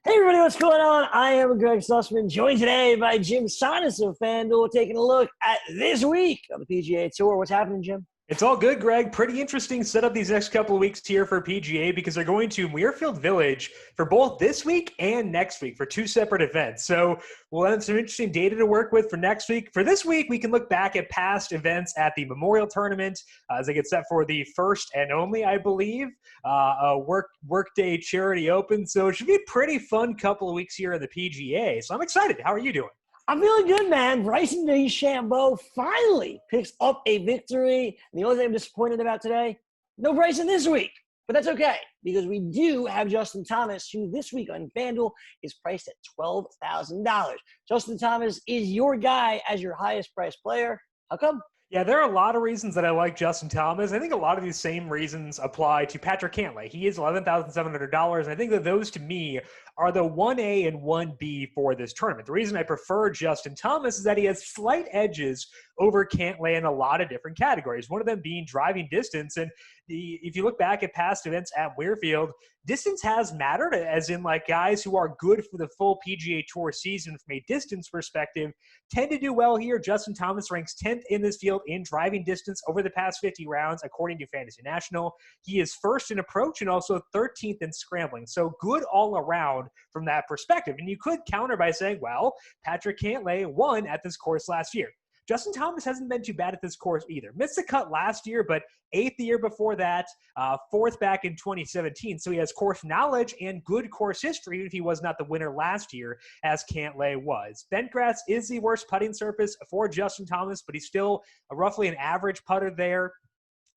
Hey everybody, what's going on? I am Gregg Sussman, joined today by Jim Sonis of FanDuel, taking a look at this week on the PGA Tour. What's happening, Jim? It's all good, Greg. Pretty interesting setup these next couple of weeks here for PGA because they're going to Muirfield Village for both this week and next week for two separate events. So we'll have some interesting data to work with for next week. For this week, we can look back at past events at the Memorial Tournament as they get set for the first and only, I believe, Workday Charity Open. So it should be a pretty fun couple of weeks here in the PGA. So I'm excited. How are you doing? I'm feeling good, man. Bryson DeChambeau finally picks up a victory. And the only thing I'm disappointed about today, no Bryson this week. But that's okay, because we do have Justin Thomas, who this week on FanDuel is priced at $12,000. Justin Thomas is your guy as your highest priced player. How come? Yeah, there are a lot of reasons that I like Justin Thomas. I think a lot of these same reasons apply to Patrick Cantlay. He is $11,700, and I think that those, to me, are the 1A and 1B for this tournament. The reason I prefer Justin Thomas is that he has slight edges over Cantlay in a lot of different categories, one of them being driving distance. And if you look back at past events at Muirfield, distance has mattered, as in like guys who are good for the full PGA Tour season from a distance perspective tend to do well here. Justin Thomas ranks 10th in this field in driving distance over the past 50 rounds, according to Fantasy National. He is first in approach and also 13th in scrambling. So good all around from that perspective. And you could counter by saying, well, Patrick Cantlay won at this course last year. Justin Thomas hasn't been too bad at this course either. Missed the cut last year, but 8th the year before that, 4th back in 2017. So he has course knowledge and good course history, even if he was not the winner last year, as Cantlay was. Bentgrass is the worst putting surface for Justin Thomas, but he's still roughly an average putter there.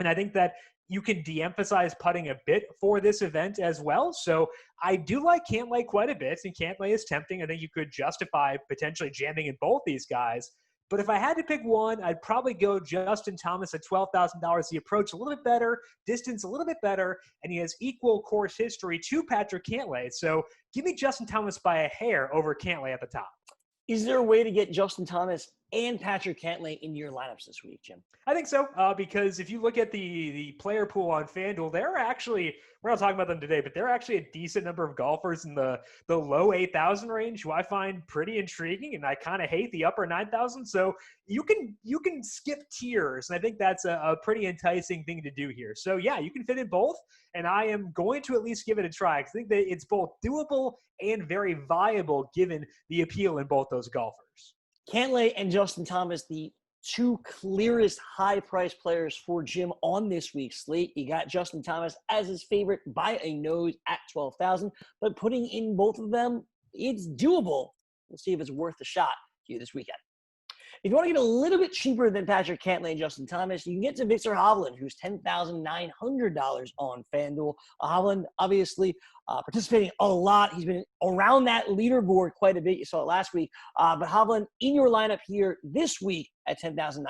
And I think that you can de-emphasize putting a bit for this event as well. So I do like Cantlay quite a bit, and Cantlay is tempting. I think you could justify potentially jamming in both these guys. But if I had to pick one, I'd probably go Justin Thomas at $12,000. The approach a little bit better, distance a little bit better, and he has equal course history to Patrick Cantlay. So give me Justin Thomas by a hair over Cantlay at the top. Is there a way to get Justin Thomas and Patrick Cantlay in your lineups this week, Jim? I think so, because if you look at the player pool on FanDuel, there are actually, we're not talking about them today, but there are actually a decent number of golfers in the low 8,000 range who I find pretty intriguing, and I kind of hate the upper 9,000. So you can skip tiers, and I think that's a pretty enticing thing to do here. So yeah, you can fit in both, and I am going to at least give it a try, because I think that it's both doable and very viable given the appeal in both those golfers. Cantlay and Justin Thomas, the two clearest high-priced players for Jim on this week's slate. You got Justin Thomas as his favorite by a nose at $12,000, but putting in both of them, it's doable. We'll see if it's worth a shot to you this weekend. If you want to get a little bit cheaper than Patrick Cantlay and Justin Thomas, you can get to Victor Hovland, who's $10,900 on FanDuel. Hovland, obviously, participating a lot. He's been around that leaderboard quite a bit. You saw it last week. But Hovland in your lineup here this week at $10,900.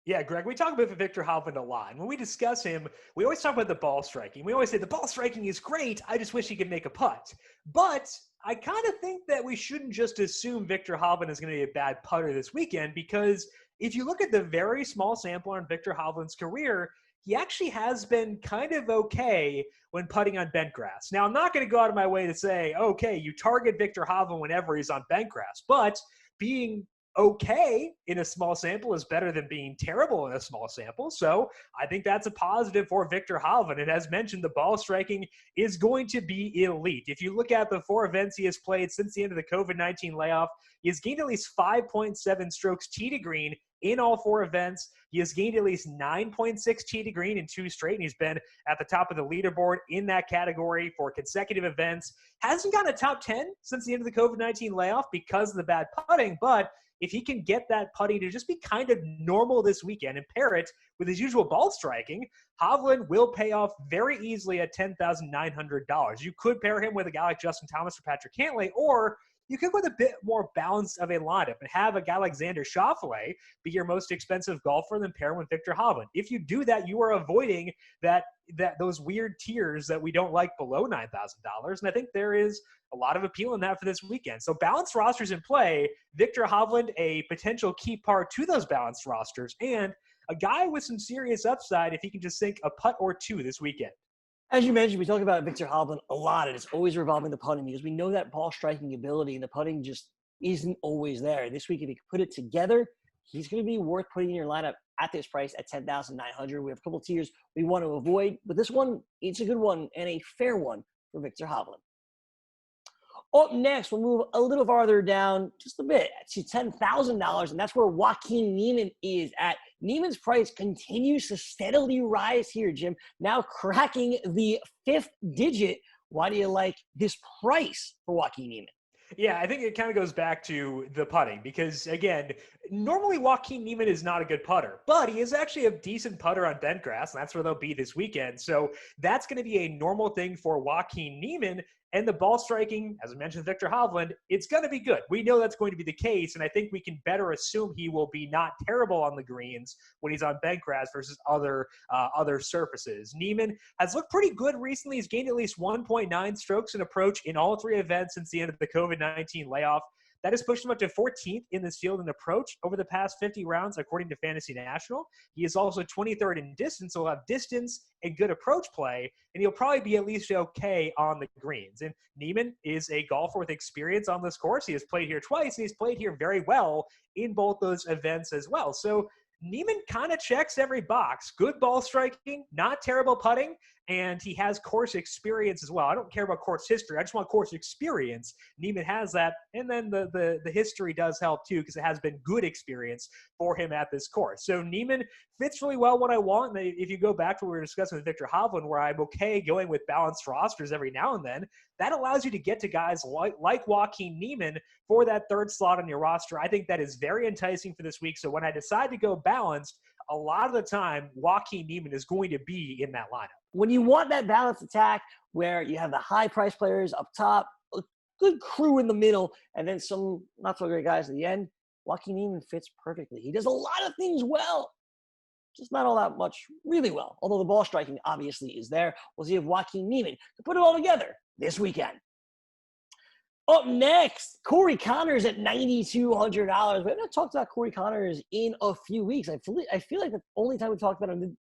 Yeah, Greg, we talk about Victor Hovland a lot. And when we discuss him, we always talk about the ball striking. We always say the ball striking is great. I just wish he could make a putt. But I kind of think that we shouldn't just assume Victor Hovland is going to be a bad putter this weekend, because if you look at the very small sample on Victor Hovland's career, he actually has been kind of okay when putting on bent grass. Now, I'm not going to go out of my way to say, okay, you target Victor Hovland whenever he's on bent grass, but being okay in a small sample is better than being terrible in a small sample. So I think that's a positive for Victor Hovland. And as mentioned, the ball striking is going to be elite. If you look at the 4 events he has played since the end of the COVID-19 layoff, he has gained at least 5.7 strokes tee to green in all 4 events. He has gained at least 9.6 tee to green in 2 straight, and he's been at the top of the leaderboard in that category for consecutive events. Hasn't gotten a top 10 since the end of the COVID-19 layoff because of the bad putting, but if he can get that putting to just be kind of normal this weekend and pair it with his usual ball striking, Hovland will pay off very easily at $10,900. You could pair him with a guy like Justin Thomas or Patrick Cantlay, or you could go with a bit more balance of a lineup and have a guy like Xander Schauffele be your most expensive golfer, then pair with Victor Hovland. If you do that, you are avoiding those weird tiers that we don't like below $9,000. And I think there is a lot of appeal in that for this weekend. So balanced rosters in play, Victor Hovland, a potential key part to those balanced rosters, and a guy with some serious upside if he can just sink a putt or two this weekend. As you mentioned, we talk about Victor Hovland a lot, and it's always revolving the putting because we know that ball striking ability and the putting just isn't always there. This week, if he can put it together, he's going to be worth putting in your lineup at this price at $10,900. We have a couple tiers we want to avoid, but this one, it's a good one and a fair one for Victor Hovland. Up next, we'll move a little farther down just a bit to $10,000, and that's where Joaquin Nieman is at. Nieman's price continues to steadily rise here, Jim, now cracking the 5th digit. Why do you like this price for Joaquin Nieman? Yeah, I think it kind of goes back to the putting because, again, normally Joaquin Nieman is not a good putter, but he is actually a decent putter on bent grass, and that's where they'll be this weekend. So that's going to be a normal thing for Joaquin Nieman. And the ball striking, as I mentioned, Victor Hovland, it's going to be good. We know that's going to be the case, and I think we can better assume he will be not terrible on the greens when he's on bent grass versus other surfaces. Nieman has looked pretty good recently. He's gained at least 1.9 strokes in approach in all 3 events since the end of the COVID-19 layoff. That has pushed him up to 14th in this field in approach over the past 50 rounds, according to Fantasy National. He is also 23rd in distance, so he'll have distance and good approach play, and he'll probably be at least okay on the greens. And Nieman is a golfer with experience on this course. He has played here twice, and he's played here very well in both those events as well. So Nieman kind of checks every box. Good ball striking, not terrible putting, and he has course experience as well. I don't care about course history. I just want course experience. Nieman has that, and then the history does help too because it has been good experience for him at this course. So Nieman fits really well what I want. And if you go back to what we were discussing with Victor Hovland, where I'm okay going with balanced rosters every now and then, that allows you to get to guys like Joaquin Nieman for that 3rd slot on your roster. I think that is very enticing for this week. So when I decide to go balanced, a lot of the time, Joaquin Nieman is going to be in that lineup. When you want that balanced attack where you have the high-priced players up top, a good crew in the middle, and then some not-so-great guys at the end, Joaquin Nieman fits perfectly. He does a lot of things well, just not all that much really well, although the ball striking obviously is there. We'll see if Joaquin Nieman can put it all together this weekend. Up next, Corey Connors at $9,200. We haven't talked about Corey Connors in a few weeks. I feel like the only time we've talked about him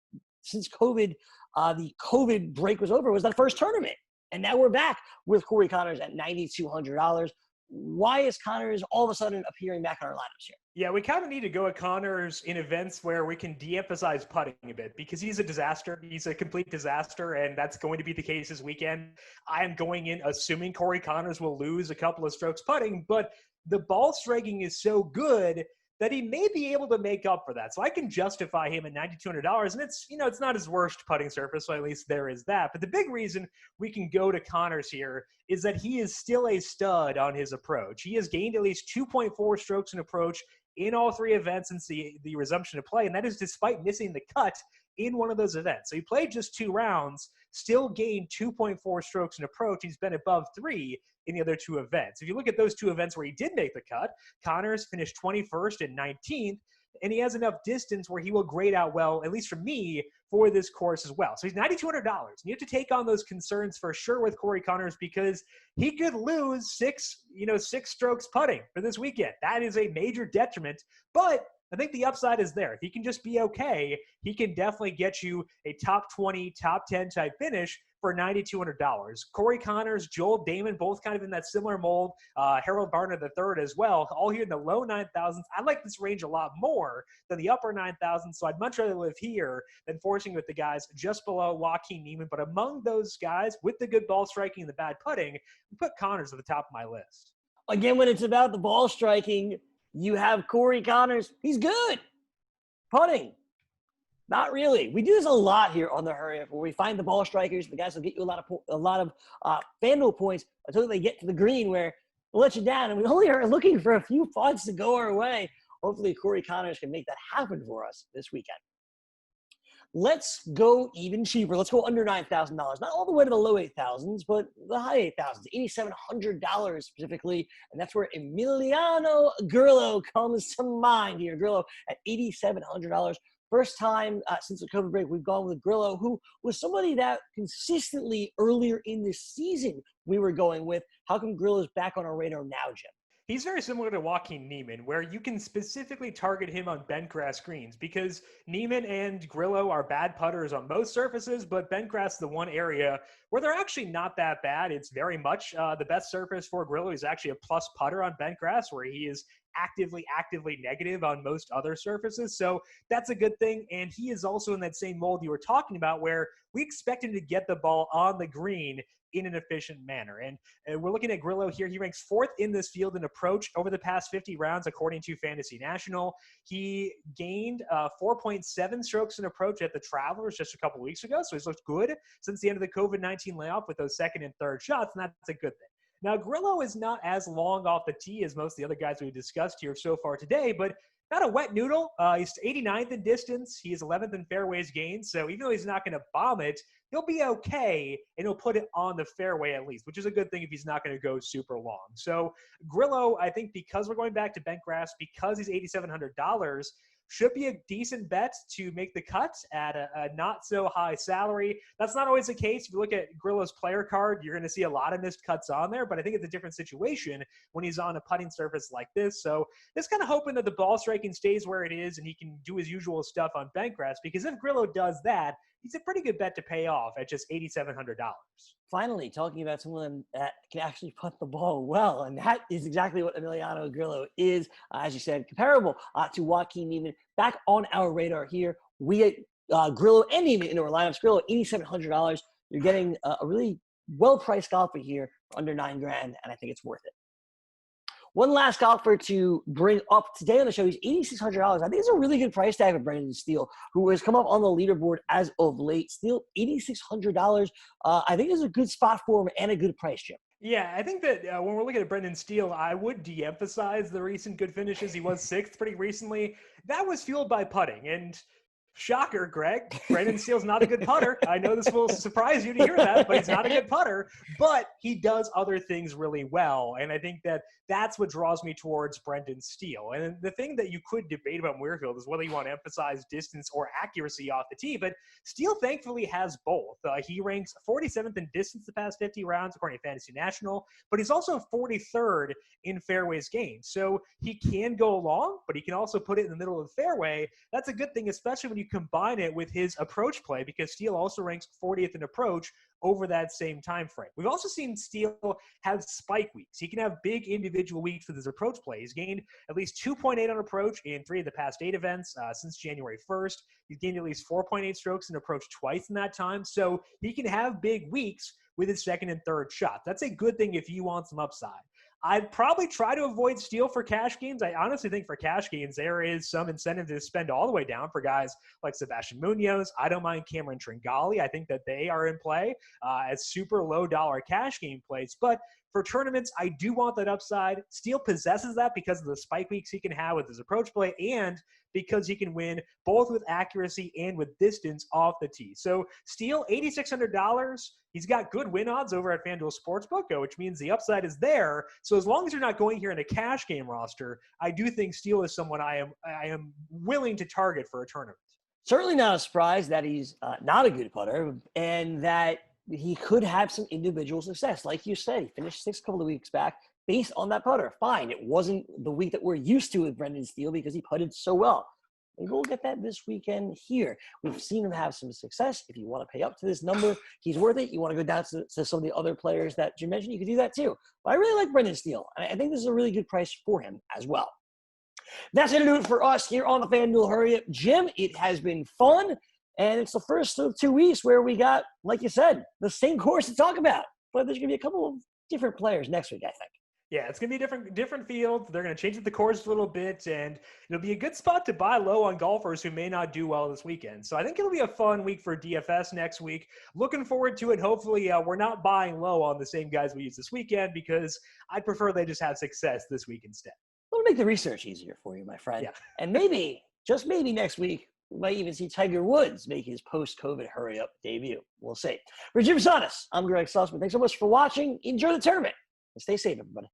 since COVID, the COVID break was over, was that first tournament. And now we're back with Corey Connors at $9,200. Why is Connors all of a sudden appearing back in our lineups here? Yeah, we kind of need to go at Connors in events where we can de-emphasize putting a bit because he's a disaster. He's a complete disaster, and that's going to be the case this weekend. I am going in assuming Corey Connors will lose a couple of strokes putting, but the ball striking is so good that he may be able to make up for that. So I can justify him at $9,200, and it's not his worst putting surface, so at least there is that. But the big reason we can go to Connors here is that he is still a stud on his approach. He has gained at least 2.4 strokes in approach in all 3 events since the resumption of play, and that is despite missing the cut in one of those events. So he played just 2 rounds, still gained 2.4 strokes in approach. He's been above 3 in the other 2 events. If you look at those 2 events where he did make the cut, Connors finished 21st and 19th, and he has enough distance where he will grade out well, at least for me, for this course as well. So he's $9,200. You have to take on those concerns for sure with Corey Connors because he could lose 6 strokes putting for this weekend. That is a major detriment, but I think the upside is there. If he can just be okay, he can definitely get you a top 20, top 10 type finish for $9,200. Corey Connors, Joel Damon, both kind of in that similar mold. Harold Varner III as well, all here in the low 9,000s. I like this range a lot more than the upper 9,000s, so I'd much rather live here than forcing with the guys just below Joaquin Nieman. But among those guys with the good ball striking and the bad putting, I put Connors at the top of my list. Again, when it's about the ball striking, you have Corey Connors. He's good. Putting, not really. We do this a lot here on the Hurry Up, where we find the ball strikers. The guys will get you a lot of FanDuel points until they get to the green, where we'll let you down. And we only are looking for a few putts to go our way. Hopefully, Corey Connors can make that happen for us this weekend. Let's go even cheaper. Let's go under $9,000. Not all the way to the low 8,000s, but the high 8,000s, $8,700 specifically. And that's where Emiliano Grillo comes to mind here. Grillo at $8,700. First time since the COVID break, we've gone with Grillo, who was somebody that consistently earlier in the season we were going with. How come Grillo's back on our radar now, Jim? He's very similar to Joaquin Nieman, where you can specifically target him on bent grass greens because Nieman and Grillo are bad putters on most surfaces, but bent grass is the one area where they're actually not that bad. It's very much the best surface for Grillo. He's actually a plus putter on bent grass, where he is actively negative on most other surfaces. So that's a good thing. And he is also in that same mold you were talking about, where we expect him to get the ball on the green in an efficient manner. And we're looking at Grillo here. He ranks 4th in this field in approach over the past 50 rounds, according to Fantasy National. He gained 4.7 strokes in approach at the Travelers just a couple weeks ago. So he's looked good since the end of the COVID-19 layoff with those second and third shots, and that's a good thing. Now, Grillo is not as long off the tee as most of the other guys we've discussed here so far today, but not a wet noodle. He's 89th in distance. He is 11th in fairways gained. So even though he's not going to bomb it, he'll be okay, and he'll put it on the fairway at least, which is a good thing if he's not going to go super long. So Grillo, I think because we're going back to bent grass, because he's $8,700, should be a decent bet to make the cut at a not so high salary. That's not always the case. If you look at Grillo's player card, you're going to see a lot of missed cuts on there, but I think it's a different situation when he's on a putting surface like this. So just kind of hoping that the ball striking stays where it is and he can do his usual stuff on bent grass, because if Grillo does that, he's a pretty good bet to pay off at just $8,700. Finally, talking about someone that can actually putt the ball well, and that is exactly what Emiliano Grillo is. As you said, comparable to Joaquin Nieman. Back on our radar here, we get Grillo and Nieman in our lineups. Grillo, $8,700. You're getting a really well-priced golfer here for under $9,000, and I think it's worth it. One last golfer to bring up today on the show, he's $8,600. I think it's a really good price tag for Brendan Steele, who has come up on the leaderboard as of late. Steele, $8,600. I think is a good spot for him and a good price, Jim. Yeah, I think that when we're looking at Brendan Steele, I would de-emphasize the recent good finishes. He was 6th pretty recently. That was fueled by putting, and shocker, Greg, Brendan Steele's not a good putter. I know this will surprise you to hear that, but he's not a good putter. But he does other things really well, and I think that that's what draws me towards Brendan Steele. And the thing that you could debate about Muirfield is whether you want to emphasize distance or accuracy off the tee, but Steele thankfully has both. He ranks 47th in distance the past 50 rounds, according to Fantasy National, but he's also 43rd in fairways gained. So he can go long, but he can also put it in the middle of the fairway. That's a good thing, especially when you combine it with his approach play, because Steele also ranks 40th in approach over that same time frame. We've also seen Steele have spike weeks. He can have big individual weeks with his approach play. He's gained at least 2.8 on approach in 3 of the past 8 events since January 1st. He's gained at least 4.8 strokes in approach twice in that time. So he can have big weeks with his second and third shots. That's a good thing if you want some upside. I'd probably try to avoid Steele for cash games. I honestly think for cash games, there is some incentive to spend all the way down for guys like Sebastian Munoz. I don't mind Cameron Tringali. I think that they are in play as super low dollar cash game plays. But for tournaments, I do want that upside. Steele possesses that because of the spike weeks he can have with his approach play and because he can win both with accuracy and with distance off the tee. So Steele, $8,600. He's got good win odds over at FanDuel Sportsbook, which means the upside is there. So as long as you're not going here in a cash game roster, I do think Steele is someone I am willing to target for a tournament. Certainly not a surprise that he's not a good putter and that he could have some individual success. Like you said, he finished 6th a couple of weeks back based on that putter. Fine. It wasn't the week that we're used to with Brendan Steele because he putted so well. Maybe we'll get that this weekend here. We've seen him have some success. If you want to pay up to this number, he's worth it. You want to go down to some of the other players that you mentioned, you can do that too. But I really like Brendan Steele. I think this is a really good price for him as well. That's going to do it for us here on the FanDuel Hurry Up. Jim, it has been fun. And it's the first of 2 weeks where we got, like you said, the same course to talk about. But there's going to be a couple of different players next week, I think. Yeah, it's going to be a different field. They're going to change up the course a little bit, and it'll be a good spot to buy low on golfers who may not do well this weekend. So I think it'll be a fun week for DFS next week. Looking forward to it. Hopefully, we're not buying low on the same guys we use this weekend because I'd prefer they just have success this week instead. It'll make the research easier for you, my friend. Yeah. And maybe, just maybe next week, we might even see Tiger Woods make his post-COVID hurry-up debut. We'll see. For Jim Sonis, I'm Gregg Sussman. Thanks so much for watching. Enjoy the tournament. And stay safe, everybody.